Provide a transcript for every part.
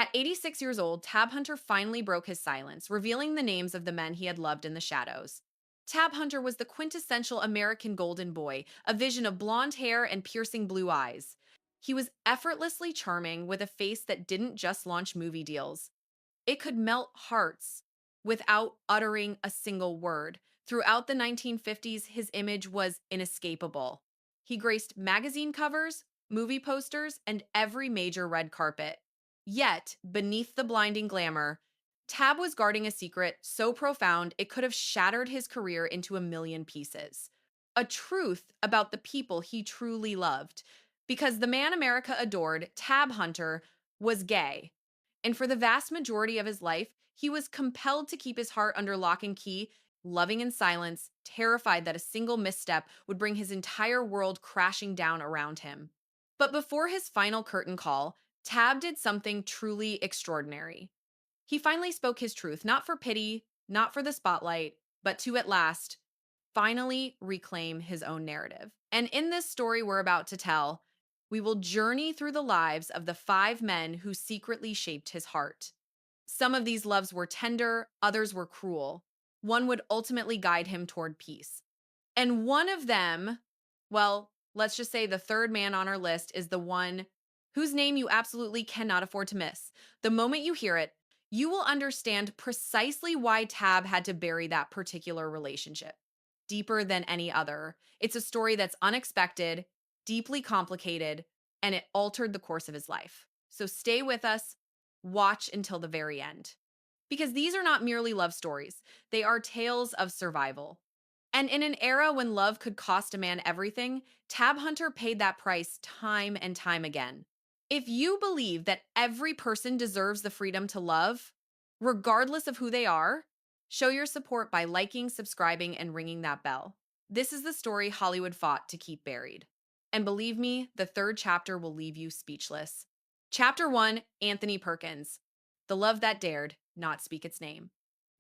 At 86 years old, Tab Hunter finally broke his silence, revealing the names of the men he had loved in the shadows. Tab Hunter was the quintessential American golden boy, a vision of blonde hair and piercing blue eyes. He was effortlessly charming with a face that didn't just launch movie deals. It could melt hearts without uttering a single word. Throughout the 1950s, his image was inescapable. He graced magazine covers, movie posters, and every major red carpet. Yet, beneath the blinding glamour, Tab was guarding a secret so profound it could have shattered his career into a million pieces. A truth about the people he truly loved. Because the man America adored, Tab Hunter, was gay, and for the vast majority of his life, he was compelled to keep his heart under lock and key, loving in silence, terrified that a single misstep would bring his entire world crashing down around him. But before his final curtain call, Tab did something truly extraordinary. He finally spoke his truth, not for pity, not for the spotlight, but to at last finally reclaim his own narrative. And in this story we're about to tell, we will journey through the lives of the five men who secretly shaped his heart. Some of these loves were tender, others were cruel. One would ultimately guide him toward peace. And one of them, well, let's just say the third man on our list is the one whose name you absolutely cannot afford to miss. The moment you hear it, you will understand precisely why Tab had to bury that particular relationship deeper than any other. It's a story that's unexpected, deeply complicated, and it altered the course of his life. So stay with us, watch until the very end. Because these are not merely love stories, they are tales of survival. And in an era when love could cost a man everything, Tab Hunter paid that price time and time again. If you believe that every person deserves the freedom to love, regardless of who they are, show your support by liking, subscribing, and ringing that bell. This is the story Hollywood fought to keep buried. And believe me, the third chapter will leave you speechless. Chapter 1, Anthony Perkins. The love that dared not speak its name.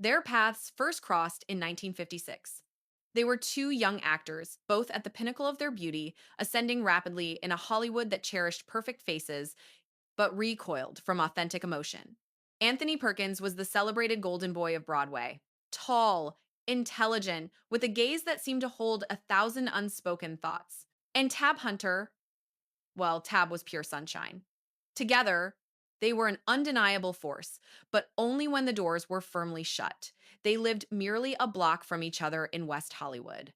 Their paths first crossed in 1956. They were two young actors, both at the pinnacle of their beauty, ascending rapidly in a Hollywood that cherished perfect faces but recoiled from authentic emotion. Anthony Perkins was the celebrated golden boy of Broadway. Tall, intelligent, with a gaze that seemed to hold 1,000 unspoken thoughts. And Tab Hunter, well, Tab was pure sunshine. Together, they were an undeniable force, but only when the doors were firmly shut. They lived merely a block from each other in West Hollywood.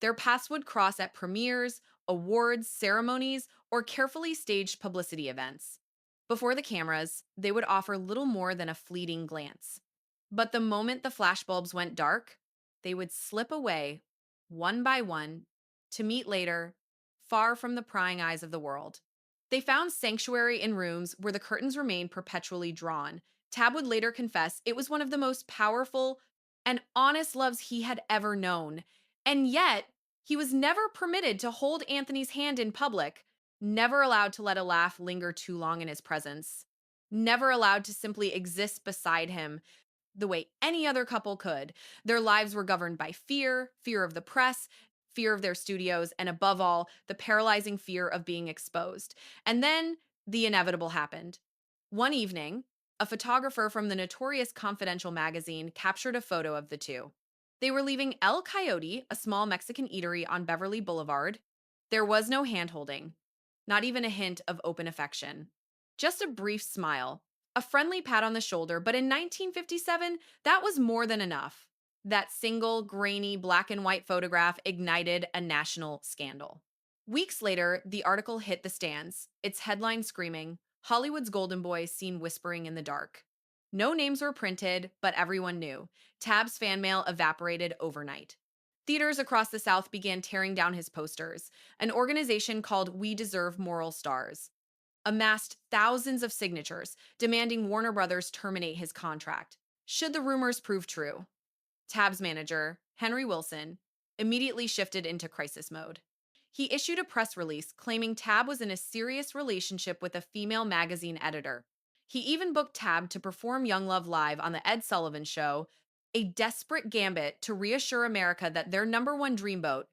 Their paths would cross at premieres, awards, ceremonies, or carefully staged publicity events. Before the cameras, they would offer little more than a fleeting glance. But the moment the flashbulbs went dark, they would slip away, one by one, to meet later, far from the prying eyes of the world. They found sanctuary in rooms where the curtains remained perpetually drawn. Tab would later confess it was one of the most powerful and honest loves he had ever known. And yet, he was never permitted to hold Anthony's hand in public, never allowed to let a laugh linger too long in his presence, never allowed to simply exist beside him the way any other couple could. Their lives were governed by fear, fear of the press, fear of their studios, and above all, the paralyzing fear of being exposed. And then the inevitable happened. One evening, a photographer from the notorious Confidential magazine captured a photo of the two. They were leaving El Coyote, a small Mexican eatery on Beverly Boulevard. There was no handholding, not even a hint of open affection. Just a brief smile, a friendly pat on the shoulder, but in 1957, that was more than enough. That single, grainy, black and white photograph ignited a national scandal. Weeks later, the article hit the stands, its headline screaming, Hollywood's Golden Boy seen whispering in the dark. No names were printed, but everyone knew. Tab's fan mail evaporated overnight. Theaters across the South began tearing down his posters. An organization called We Deserve Moral Stars amassed thousands of signatures demanding Warner Brothers terminate his contract. Should the rumors prove true? Tab's manager, Henry Wilson, immediately shifted into crisis mode. He issued a press release claiming Tab was in a serious relationship with a female magazine editor. He even booked Tab to perform Young Love live on The Ed Sullivan Show, a desperate gambit to reassure America that their number one dreamboat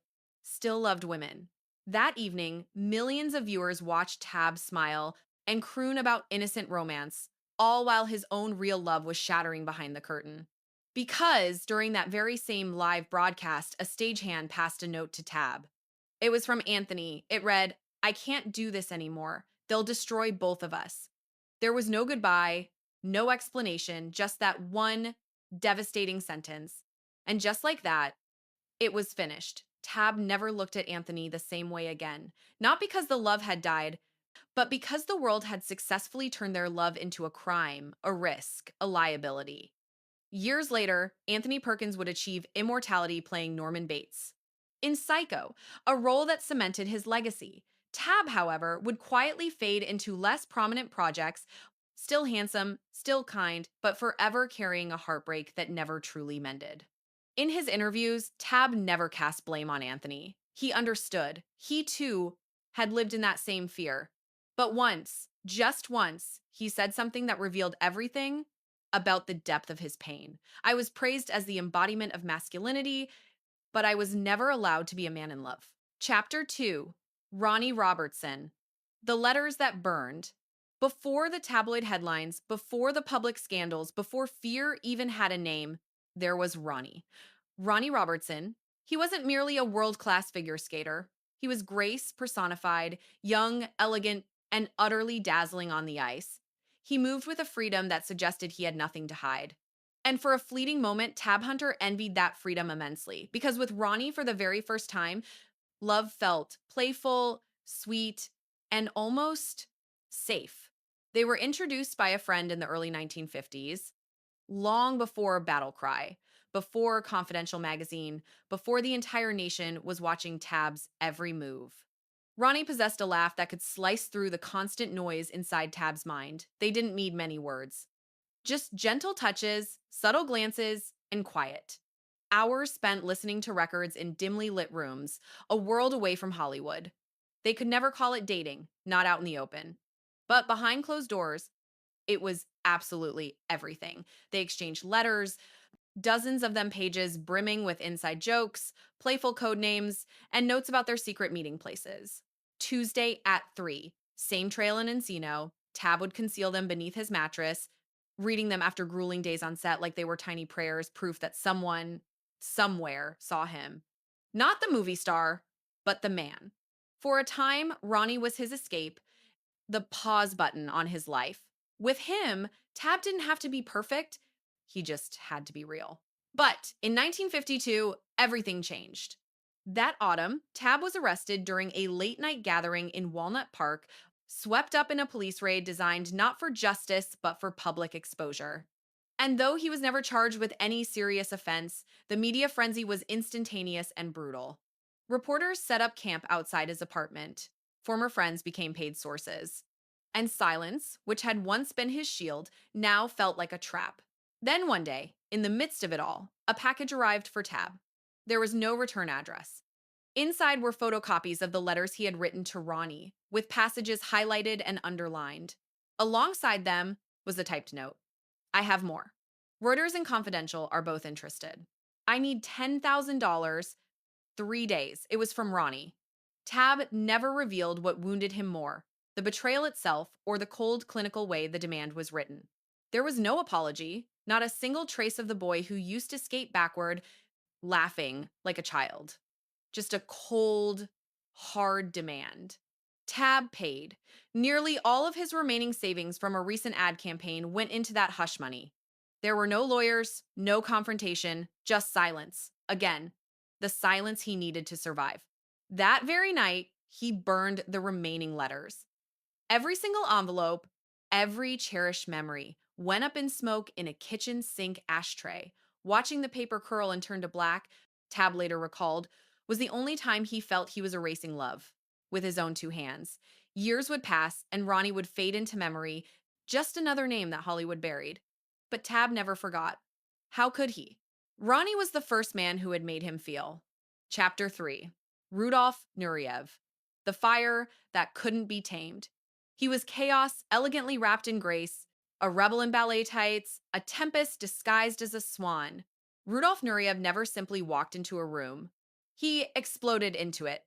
still loved women. That evening, millions of viewers watched Tab smile and croon about innocent romance, all while his own real love was shattering behind the curtain. Because during that very same live broadcast, a stagehand passed a note to Tab. It was from Anthony. It read, "I can't do this anymore. They'll destroy both of us." There was no goodbye, no explanation, just that one devastating sentence. And just like that, it was finished. Tab never looked at Anthony the same way again. Not because the love had died, but because the world had successfully turned their love into a crime, a risk, a liability. Years later, Anthony Perkins would achieve immortality playing Norman Bates in Psycho, a role that cemented his legacy. Tab, however, would quietly fade into less prominent projects, still handsome, still kind, but forever carrying a heartbreak that never truly mended. In his interviews, Tab never cast blame on Anthony. He understood. He too had lived in that same fear. But once, just once, he said something that revealed everything about the depth of his pain. "I was praised as the embodiment of masculinity, but I was never allowed to be a man in love." Chapter 2, Ronnie Robertson. The Letters That Burned. Before the tabloid headlines, before the public scandals, before fear even had a name, there was Ronnie. Ronnie Robertson. He wasn't merely a world class figure skater, he was grace personified, young, elegant, and utterly dazzling on the ice. He moved with a freedom that suggested he had nothing to hide. And for a fleeting moment, Tab Hunter envied that freedom immensely because with Ronnie for the very first time, love felt playful, sweet, and almost safe. They were introduced by a friend in the early 1950s, long before Battle Cry, before Confidential magazine, before the entire nation was watching Tab's every move. Ronnie possessed a laugh that could slice through the constant noise inside Tab's mind. They didn't need many words. Just gentle touches, subtle glances, and quiet. Hours spent listening to records in dimly lit rooms, a world away from Hollywood. They could never call it dating, not out in the open. But behind closed doors, it was absolutely everything. They exchanged letters, dozens of them pages brimming with inside jokes, playful code names, and notes about their secret meeting places. Tuesday at 3, same trail in Encino. Tab would conceal them beneath his mattress, reading them after grueling days on set like they were tiny prayers, proof that someone, somewhere, saw him. Not the movie star, but the man. For a time, Ronnie was his escape, the pause button on his life. With him, Tab didn't have to be perfect, he just had to be real. But in 1952, everything changed. That autumn, Tab was arrested during a late night gathering in Walnut Park, swept up in a police raid designed not for justice, but for public exposure. And though he was never charged with any serious offense, the media frenzy was instantaneous and brutal. Reporters set up camp outside his apartment. Former friends became paid sources. And silence, which had once been his shield, now felt like a trap. Then one day, in the midst of it all, a package arrived for Tab. There was no return address. Inside were photocopies of the letters he had written to Ronnie, with passages highlighted and underlined. Alongside them was a typed note. "I have more. Reuters and Confidential are both interested. I need $10,000, 3 days." It was from Ronnie. Tab never revealed what wounded him more, the betrayal itself or the cold, clinical way the demand was written. There was no apology, not a single trace of the boy who used to skate backward, laughing like a child. Just a cold, hard demand. Tab paid. Nearly all of his remaining savings from a recent ad campaign went into that hush money. There were no lawyers, no confrontation, just silence. Again, the silence he needed to survive. That very night, he burned the remaining letters. Every single envelope, every cherished memory went up in smoke in a kitchen sink ashtray. Watching the paper curl and turn to black, Tab later recalled, was the only time he felt he was erasing love with his own two hands. Years would pass, and Ronnie would fade into memory, just another name that Hollywood buried. But Tab never forgot. How could he? Ronnie was the first man who had made him feel. Chapter 3, Rudolf Nureyev. The fire that couldn't be tamed. He was chaos, elegantly wrapped in grace, a rebel in ballet tights, a tempest disguised as a swan. Rudolf Nureyev never simply walked into a room. He exploded into it.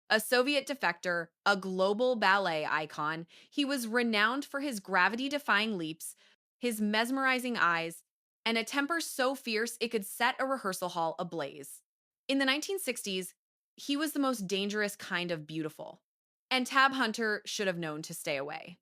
A Soviet defector, a global ballet icon, he was renowned for his gravity defying leaps, his mesmerizing eyes, and a temper so fierce it could set a rehearsal hall ablaze. In the 1960s, he was the most dangerous kind of beautiful, and Tab Hunter should have known to stay away.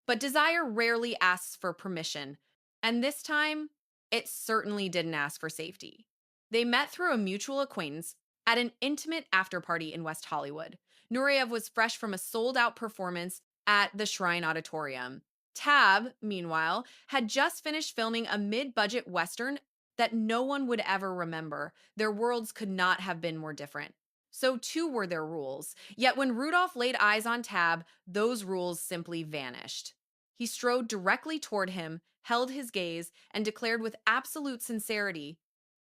But desire rarely asks for permission, and this time, it certainly didn't ask for safety. They met through a mutual acquaintance at an intimate after party in West Hollywood. Nureyev was fresh from a sold out performance at the Shrine Auditorium. Tab, meanwhile, had just finished filming a mid budget Western that no one would ever remember. Their worlds could not have been more different. So, too, were their rules. Yet, when Rudolph laid eyes on Tab, those rules simply vanished. He strode directly toward him, held his gaze, and declared with absolute sincerity,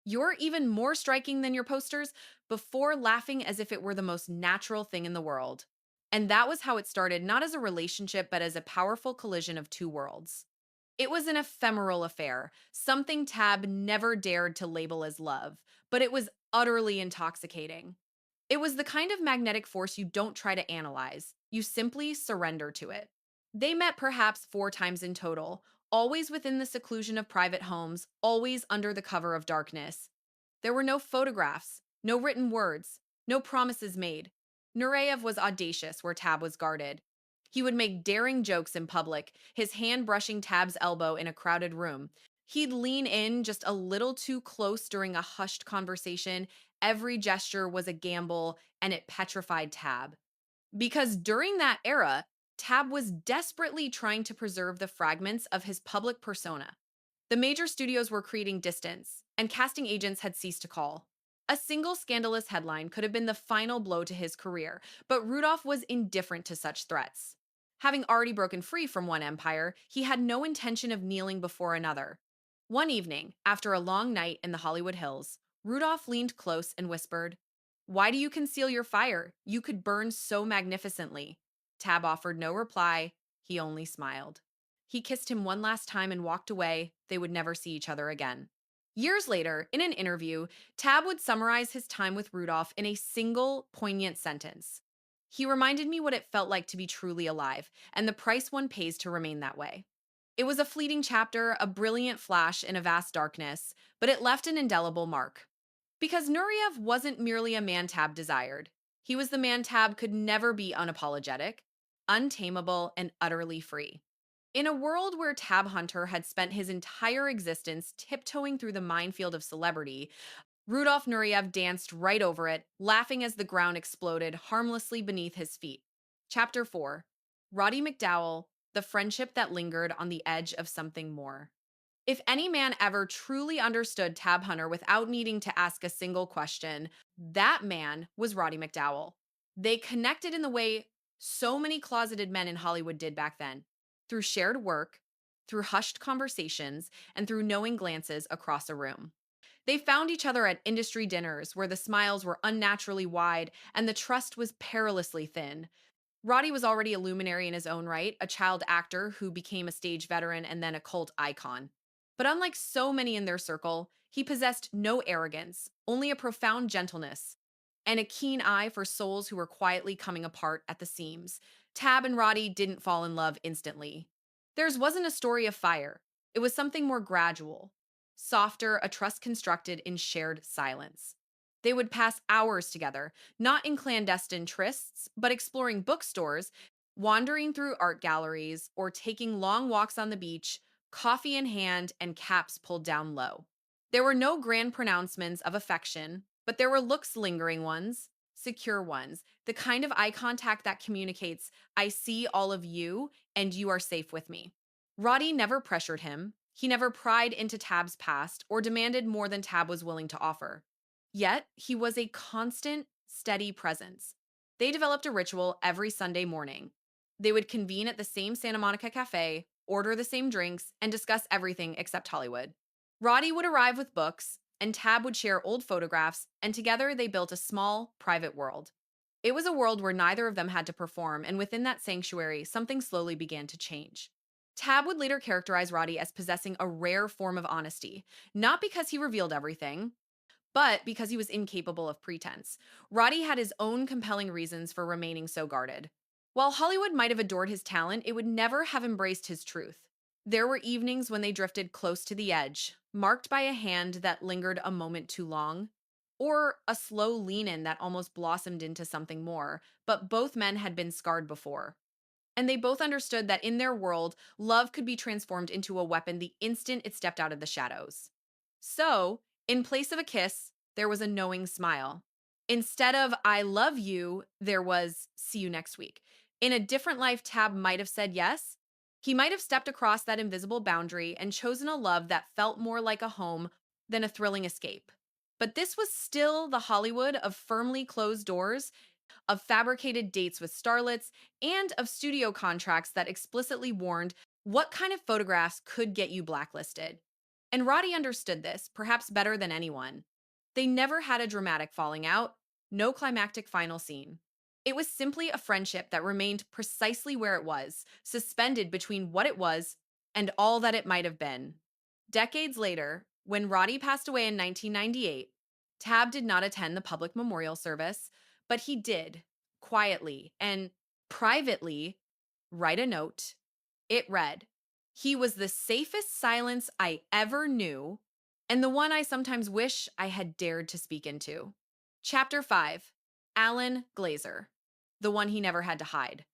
"You're even more striking than your posters," before laughing as if it were the most natural thing in the world. And that was how it started, not as a relationship, but as a powerful collision of two worlds. It was an ephemeral affair, something Tab never dared to label as love, but it was utterly intoxicating. It was the kind of magnetic force you don't try to analyze, you simply surrender to it. They met perhaps 4 times in total, always within the seclusion of private homes, always under the cover of darkness. There were no photographs, no written words, no promises made. Nureyev was audacious where Tab was guarded. He would make daring jokes in public, his hand brushing Tab's elbow in a crowded room. He'd lean in just a little too close during a hushed conversation. Every gesture was a gamble, and it petrified Tab. Because during that era, Tab was desperately trying to preserve the fragments of his public persona. The major studios were creating distance, and casting agents had ceased to call. A single scandalous headline could have been the final blow to his career, but Rudolph was indifferent to such threats. Having already broken free from one empire, he had no intention of kneeling before another. One evening, after a long night in the Hollywood Hills, Rudolph leaned close and whispered, "Why do you conceal your fire? You could burn so magnificently." Tab offered no reply. He only smiled. He kissed him one last time and walked away. They would never see each other again. Years later, in an interview, Tab would summarize his time with Rudolph in a single poignant sentence. "He reminded me what it felt like to be truly alive, and the price one pays to remain that way." It was a fleeting chapter, a brilliant flash in a vast darkness, but it left an indelible mark. Because Nureyev wasn't merely a man Tab desired. He was the man Tab could never be unapologetic, untamable, and utterly free. In a world where Tab Hunter had spent his entire existence tiptoeing through the minefield of celebrity, Rudolph Nureyev danced right over it, laughing as the ground exploded harmlessly beneath his feet. Chapter 4: Roddy McDowall, the friendship that lingered on the edge of something more. If any man ever truly understood Tab Hunter without needing to ask a single question, that man was Roddy McDowall. They connected in the way so many closeted men in Hollywood did back then, through shared work, through hushed conversations, and through knowing glances across a room. They found each other at industry dinners where the smiles were unnaturally wide and the trust was perilously thin. Roddy was already a luminary in his own right, a child actor who became a stage veteran and then a cult icon. But unlike so many in their circle, he possessed no arrogance, only a profound gentleness and a keen eye for souls who were quietly coming apart at the seams. Tab and Roddy didn't fall in love instantly. Theirs wasn't a story of fire, it was something more gradual, softer, a trust constructed in shared silence. They would pass hours together, not in clandestine trysts, but exploring bookstores, wandering through art galleries, or taking long walks on the beach, coffee in hand and caps pulled down low. There were no grand pronouncements of affection, but there were looks, lingering ones, secure ones, the kind of eye contact that communicates, "I see all of you and you are safe with me." Roddy never pressured him. He never pried into Tab's past or demanded more than Tab was willing to offer. Yet, he was a constant, steady presence. They developed a ritual every Sunday morning. They would convene at the same Santa Monica cafe, order the same drinks, and discuss everything except Hollywood. Roddy would arrive with books, and Tab would share old photographs, and together they built a small, private world. It was a world where neither of them had to perform, and within that sanctuary, something slowly began to change. Tab would later characterize Roddy as possessing a rare form of honesty, not because he revealed everything, but because he was incapable of pretense. Roddy had his own compelling reasons for remaining so guarded. While Hollywood might have adored his talent, it would never have embraced his truth. There were evenings when they drifted close to the edge, marked by a hand that lingered a moment too long, or a slow lean in that almost blossomed into something more, but both men had been scarred before. And they both understood that in their world, love could be transformed into a weapon the instant it stepped out of the shadows. So, in place of a kiss, there was a knowing smile. Instead of I love you, there was see you next week. In a different life, Tab might have said yes. He might have stepped across that invisible boundary and chosen a love that felt more like a home than a thrilling escape. But this was still the Hollywood of firmly closed doors, of fabricated dates with starlets, and of studio contracts that explicitly warned what kind of photographs could get you blacklisted. And Roddy understood this, perhaps better than anyone. They never had a dramatic falling out, no climactic final scene. It was simply a friendship that remained precisely where it was, suspended between what it was and all that it might have been. Decades later, when Roddy passed away in 1998, Tab did not attend the public memorial service, but he did, quietly and privately, write a note. It read, "He was the safest silence I ever knew, and the one I sometimes wish I had dared to speak into." Chapter 5. Alan Glazer, the one he never had to hide.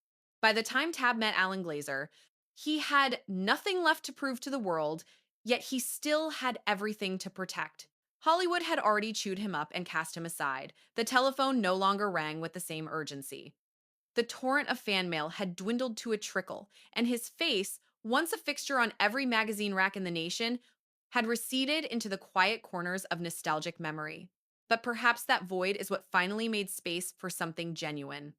By the time Tab met Alan Glazer, he had nothing left to prove to the world, yet he still had everything to protect. Hollywood had already chewed him up and cast him aside. The telephone no longer rang with the same urgency. The torrent of fan mail had dwindled to a trickle, and his face, once a fixture on every magazine rack in the nation, had receded into the quiet corners of nostalgic memory. But perhaps that void is what finally made space for something genuine.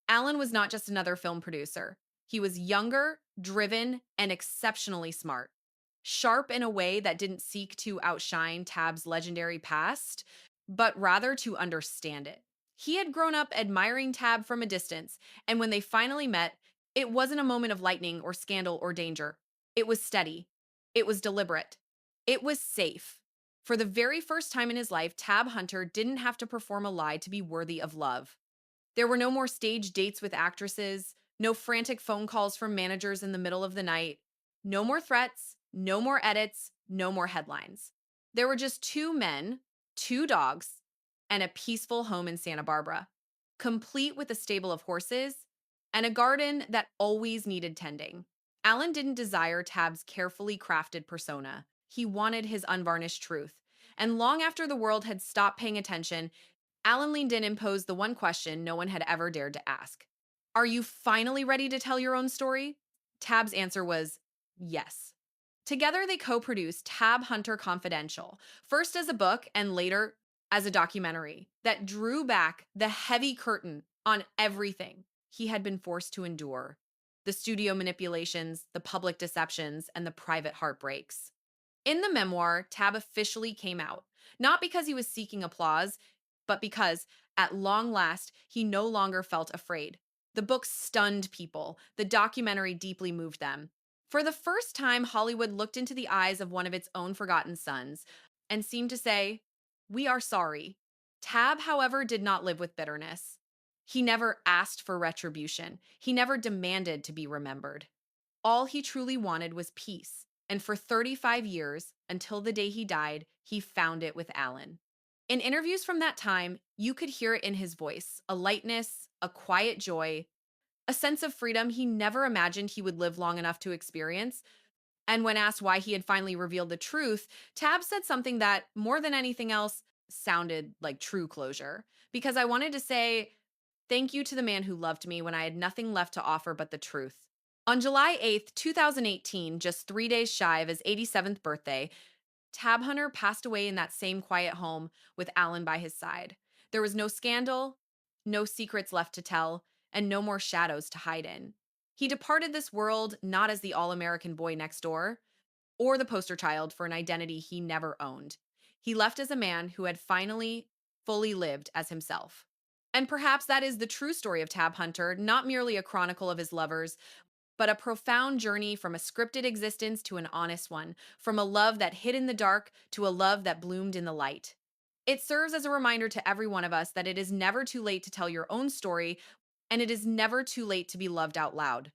Alan was not just another film producer. He was younger, driven, and exceptionally smart. Sharp in a way that didn't seek to outshine Tab's legendary past, but rather to understand it. He had grown up admiring Tab from a distance, and when they finally met, it wasn't a moment of lightning or scandal or danger. It was steady. It was deliberate. It was safe. For the very first time in his life, Tab Hunter didn't have to perform a lie to be worthy of love. There were no more stage dates with actresses, no frantic phone calls from managers in the middle of the night, no more threats, no more edits, no more headlines. There were just two men, two dogs, and a peaceful home in Santa Barbara, complete with a stable of horses and a garden that always needed tending. Alan didn't desire Tab's carefully crafted persona. He wanted his unvarnished truth. And long after the world had stopped paying attention, Alan leaned in and posed the one question no one had ever dared to ask. Are you finally ready to tell your own story? Tab's answer was yes. Together, they co produced Tab Hunter Confidential, first as a book and later as a documentary that drew back the heavy curtain on everything he had been forced to endure: the studio manipulations, the public deceptions, and the private heartbreaks. In the memoir, Tab officially came out, not because he was seeking applause, but because, at long last, he no longer felt afraid. The book stunned people, the documentary deeply moved them. For the first time, Hollywood looked into the eyes of one of its own forgotten sons and seemed to say, "We are sorry." Tab, however, did not live with bitterness. He never asked for retribution, he never demanded to be remembered. All he truly wanted was peace, and for 35 years, until the day he died, he found it with Alan. In interviews from that time, you could hear it in his voice: a lightness, a quiet joy, a sense of freedom he never imagined he would live long enough to experience. And when asked why he had finally revealed the truth, Tab said something that, more than anything else, sounded like true closure. Because I wanted to say thank you to the man who loved me when I had nothing left to offer but the truth. On July 8th, 2018, just 3 days shy of his 87th birthday, Tab Hunter passed away in that same quiet home with Alan by his side. There was no scandal, no secrets left to tell, and no more shadows to hide in. He departed this world not as the all American boy next door or the poster child for an identity he never owned. He left as a man who had finally, fully lived as himself. And perhaps that is the true story of Tab Hunter, not merely a chronicle of his lovers, but a profound journey from a scripted existence to an honest one, from a love that hid in the dark to a love that bloomed in the light. It serves as a reminder to every one of us that it is never too late to tell your own story, and it is never too late to be loved out loud.